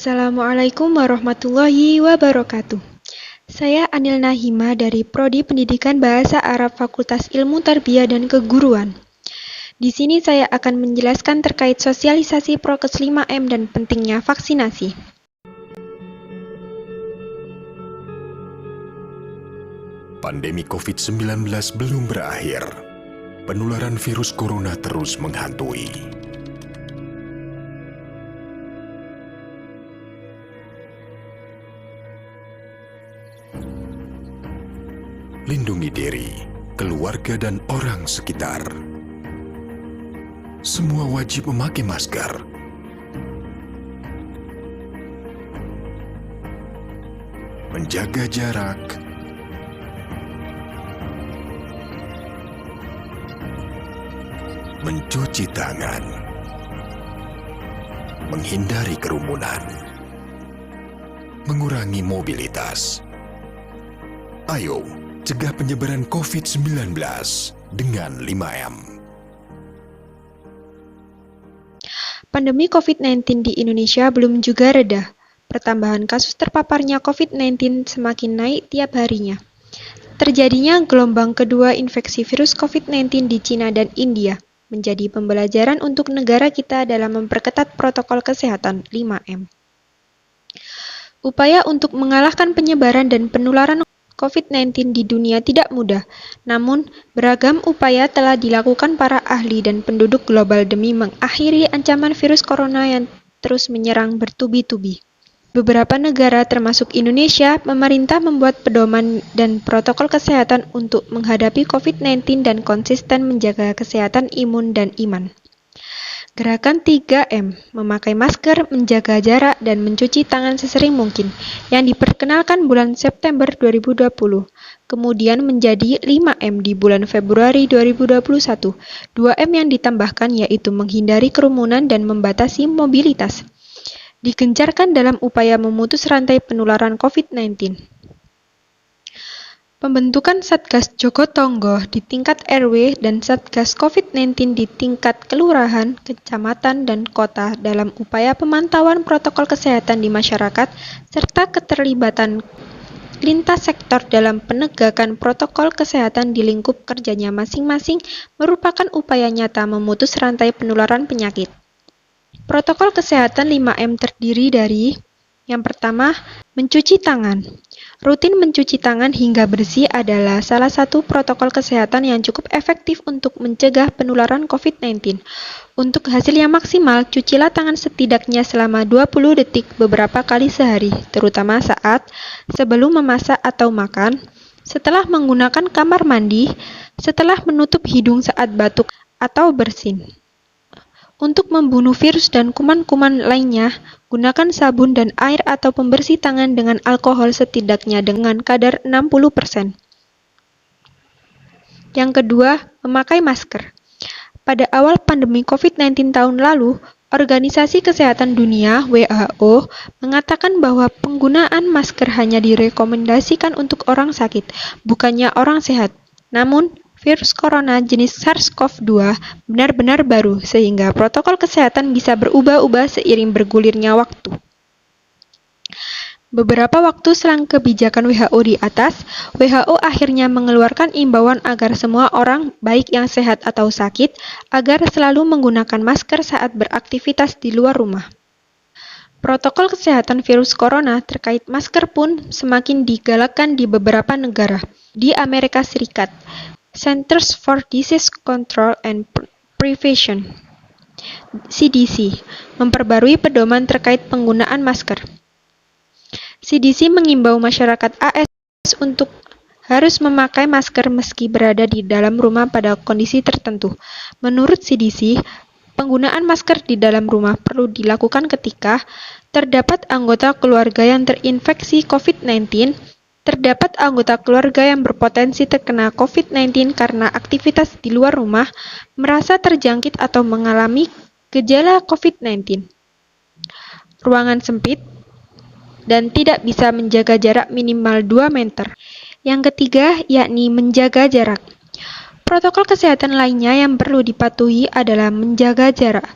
Assalamualaikum warahmatullahi wabarakatuh. Saya Anil Nahima dari Prodi Pendidikan Bahasa Arab Fakultas Ilmu Tarbiyah dan Keguruan. Di sini saya akan menjelaskan terkait sosialisasi Prokes 5M dan pentingnya vaksinasi. Pandemi COVID-19 belum berakhir. Penularan virus corona terus menghantui. Lindungi diri, keluarga, dan orang sekitar. Semua wajib memakai masker. Menjaga jarak. Mencuci tangan. Menghindari kerumunan. Mengurangi mobilitas. Ayo, cegah penyebaran COVID-19 dengan 5M. Pandemi COVID-19 di Indonesia belum juga reda. Pertambahan kasus terpaparnya COVID-19 semakin naik tiap harinya. Terjadinya gelombang kedua infeksi virus COVID-19 di Cina dan India menjadi pembelajaran untuk negara kita dalam memperketat protokol kesehatan 5M. Upaya untuk mengalahkan penyebaran dan penularan COVID-19 di dunia tidak mudah, namun beragam upaya telah dilakukan para ahli dan penduduk global demi mengakhiri ancaman virus corona yang terus menyerang bertubi-tubi. Beberapa negara termasuk Indonesia, pemerintah membuat pedoman dan protokol kesehatan untuk menghadapi COVID-19 dan konsisten menjaga kesehatan imun dan iman. Gerakan 3M, memakai masker, menjaga jarak, dan mencuci tangan sesering mungkin, yang diperkenalkan bulan September 2020, kemudian menjadi 5M di bulan Februari 2021. 2M yang ditambahkan yaitu menghindari kerumunan dan membatasi mobilitas. Digencarkan dalam upaya memutus rantai penularan COVID-19. Pembentukan Satgas Jogotongo di tingkat RW dan Satgas COVID-19 di tingkat kelurahan, kecamatan, dan kota dalam upaya pemantauan protokol kesehatan di masyarakat serta keterlibatan lintas sektor dalam penegakan protokol kesehatan di lingkup kerjanya masing-masing merupakan upaya nyata memutus rantai penularan penyakit. Protokol kesehatan 5M terdiri dari: yang pertama, mencuci tangan. Rutin mencuci tangan hingga bersih adalah salah satu protokol kesehatan yang cukup efektif untuk mencegah penularan COVID-19. Untuk hasil yang maksimal, cucilah tangan setidaknya selama 20 detik beberapa kali sehari, terutama saat sebelum memasak atau makan, setelah menggunakan kamar mandi, setelah menutup hidung saat batuk atau bersin. Untuk membunuh virus dan kuman-kuman lainnya, gunakan sabun dan air atau pembersih tangan dengan alkohol setidaknya dengan kadar 60%. Yang kedua, memakai masker. Pada awal pandemi COVID-19 tahun lalu, Organisasi Kesehatan Dunia (WHO) mengatakan bahwa penggunaan masker hanya direkomendasikan untuk orang sakit, bukannya orang sehat. Namun, virus corona jenis SARS-CoV-2 benar-benar baru, sehingga protokol kesehatan bisa berubah-ubah seiring bergulirnya waktu. Beberapa waktu selang kebijakan WHO di atas, WHO akhirnya mengeluarkan imbauan agar semua orang, baik yang sehat atau sakit, agar selalu menggunakan masker saat beraktivitas di luar rumah. Protokol kesehatan virus corona terkait masker pun semakin digalakkan di beberapa negara. Di Amerika Serikat, Centers for Disease Control and Prevention (CDC) memperbarui pedoman terkait penggunaan masker. CDC mengimbau masyarakat AS untuk harus memakai masker meski berada di dalam rumah pada kondisi tertentu. Menurut CDC, penggunaan masker di dalam rumah perlu dilakukan ketika terdapat anggota keluarga yang terinfeksi COVID-19, terdapat anggota keluarga yang berpotensi terkena COVID-19 karena aktivitas di luar rumah, merasa terjangkit atau mengalami gejala COVID-19, ruangan sempit, dan tidak bisa menjaga jarak minimal 2 meter. Yang ketiga, yakni menjaga jarak. Protokol kesehatan lainnya yang perlu dipatuhi adalah menjaga jarak.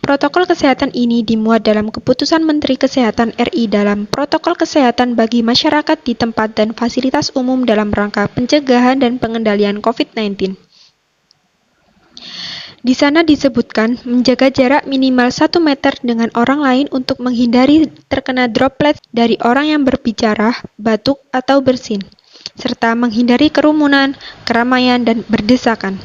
Protokol kesehatan ini dimuat dalam Keputusan Menteri Kesehatan RI dalam Protokol Kesehatan bagi Masyarakat di Tempat dan Fasilitas Umum dalam rangka pencegahan dan pengendalian COVID-19. Di sana disebutkan menjaga jarak minimal 1 meter dengan orang lain untuk menghindari terkena droplet dari orang yang berbicara, batuk, atau bersin, serta menghindari kerumunan, keramaian, dan berdesakan.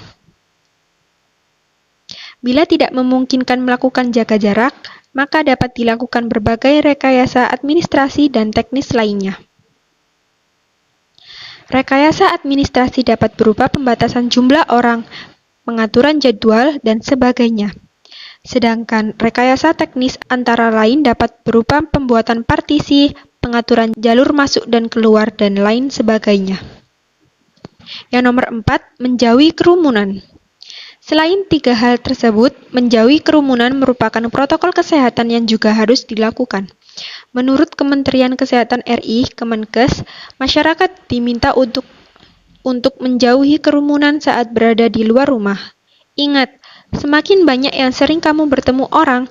Bila tidak memungkinkan melakukan jaga jarak, maka dapat dilakukan berbagai rekayasa administrasi dan teknis lainnya. Rekayasa administrasi dapat berupa pembatasan jumlah orang, pengaturan jadwal, dan sebagainya. Sedangkan rekayasa teknis antara lain dapat berupa pembuatan partisi, pengaturan jalur masuk dan keluar, dan lain sebagainya. Yang nomor 4, menjauhi kerumunan. Selain 3 hal tersebut, menjauhi kerumunan merupakan protokol kesehatan yang juga harus dilakukan. Menurut Kementerian Kesehatan RI, Kemenkes, masyarakat diminta untuk menjauhi kerumunan saat berada di luar rumah. Ingat, semakin banyak yang sering kamu bertemu orang,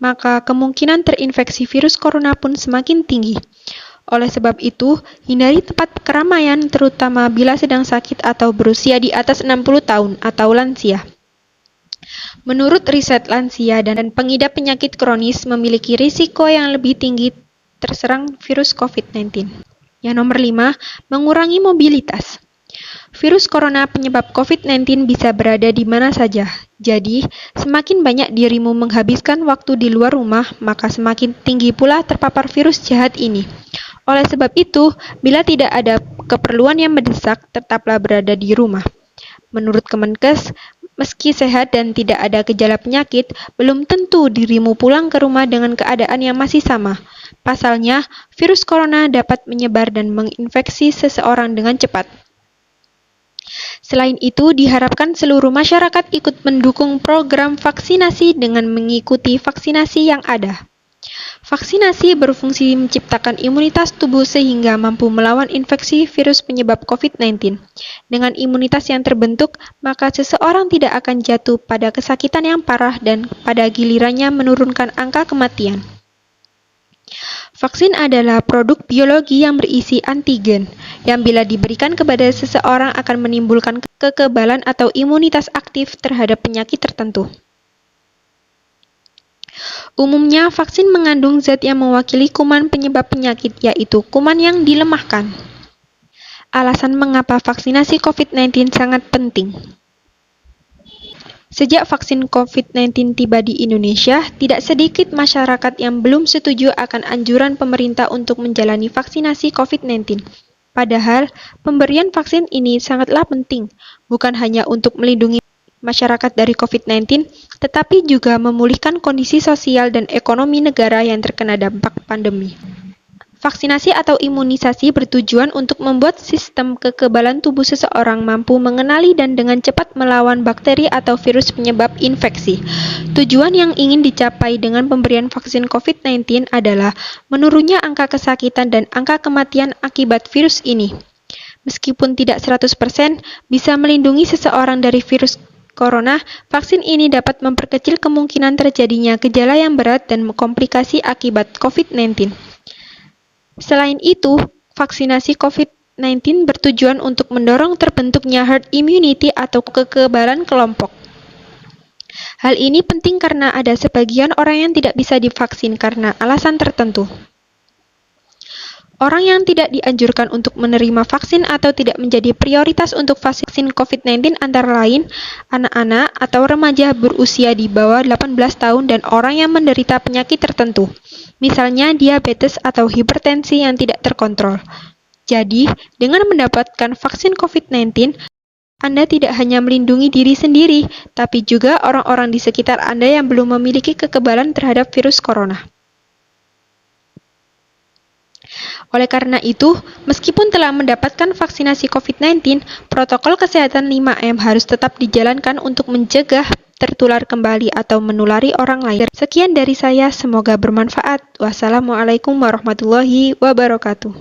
maka kemungkinan terinfeksi virus corona pun semakin tinggi. Oleh sebab itu, hindari tempat keramaian terutama bila sedang sakit atau berusia di atas 60 tahun atau lansia. Menurut riset, lansia dan pengidap penyakit kronis memiliki risiko yang lebih tinggi terserang virus COVID-19. Yang nomor 5, mengurangi mobilitas. Virus corona penyebab COVID-19 bisa berada di mana saja. Jadi, semakin banyak dirimu menghabiskan waktu di luar rumah, maka semakin tinggi pula terpapar virus jahat ini. Oleh sebab itu, bila tidak ada keperluan yang mendesak, tetaplah berada di rumah. Menurut Kemenkes, meski sehat dan tidak ada gejala penyakit, belum tentu dirimu pulang ke rumah dengan keadaan yang masih sama. Pasalnya, virus corona dapat menyebar dan menginfeksi seseorang dengan cepat. Selain itu, diharapkan seluruh masyarakat ikut mendukung program vaksinasi dengan mengikuti vaksinasi yang ada. Vaksinasi berfungsi menciptakan imunitas tubuh sehingga mampu melawan infeksi virus penyebab COVID-19. Dengan imunitas yang terbentuk, maka seseorang tidak akan jatuh pada kesakitan yang parah dan pada gilirannya menurunkan angka kematian. Vaksin adalah produk biologi yang berisi antigen, yang bila diberikan kepada seseorang akan menimbulkan kekebalan atau imunitas aktif terhadap penyakit tertentu. Umumnya, vaksin mengandung zat yang mewakili kuman penyebab penyakit, yaitu kuman yang dilemahkan. Alasan mengapa vaksinasi COVID-19 sangat penting. Sejak vaksin COVID-19 tiba di Indonesia, tidak sedikit masyarakat yang belum setuju akan anjuran pemerintah untuk menjalani vaksinasi COVID-19. Padahal, pemberian vaksin ini sangatlah penting, bukan hanya untuk melindungi masyarakat dari COVID-19, tetapi juga memulihkan kondisi sosial dan ekonomi negara yang terkena dampak pandemi. Vaksinasi atau imunisasi bertujuan untuk membuat sistem kekebalan tubuh seseorang mampu mengenali dan dengan cepat melawan bakteri atau virus penyebab infeksi. Tujuan yang ingin dicapai dengan pemberian vaksin COVID-19 adalah menurunnya angka kesakitan dan angka kematian akibat virus ini. Meskipun tidak 100% bisa melindungi seseorang dari virus corona, vaksin ini dapat memperkecil kemungkinan terjadinya gejala yang berat dan komplikasi akibat COVID-19. Selain itu, vaksinasi COVID-19 bertujuan untuk mendorong terbentuknya herd immunity atau kekebalan kelompok. Hal ini penting karena ada sebagian orang yang tidak bisa divaksin karena alasan tertentu. Orang yang tidak dianjurkan untuk menerima vaksin atau tidak menjadi prioritas untuk vaksin COVID-19 antara lain anak-anak atau remaja berusia di bawah 18 tahun dan orang yang menderita penyakit tertentu, misalnya diabetes atau hipertensi yang tidak terkontrol. Jadi, dengan mendapatkan vaksin COVID-19, Anda tidak hanya melindungi diri sendiri, tapi juga orang-orang di sekitar Anda yang belum memiliki kekebalan terhadap virus corona. Oleh karena itu, meskipun telah mendapatkan vaksinasi COVID-19, protokol kesehatan 5M harus tetap dijalankan untuk mencegah tertular kembali atau menulari orang lain. Sekian dari saya, semoga bermanfaat. Wassalamualaikum warahmatullahi wabarakatuh.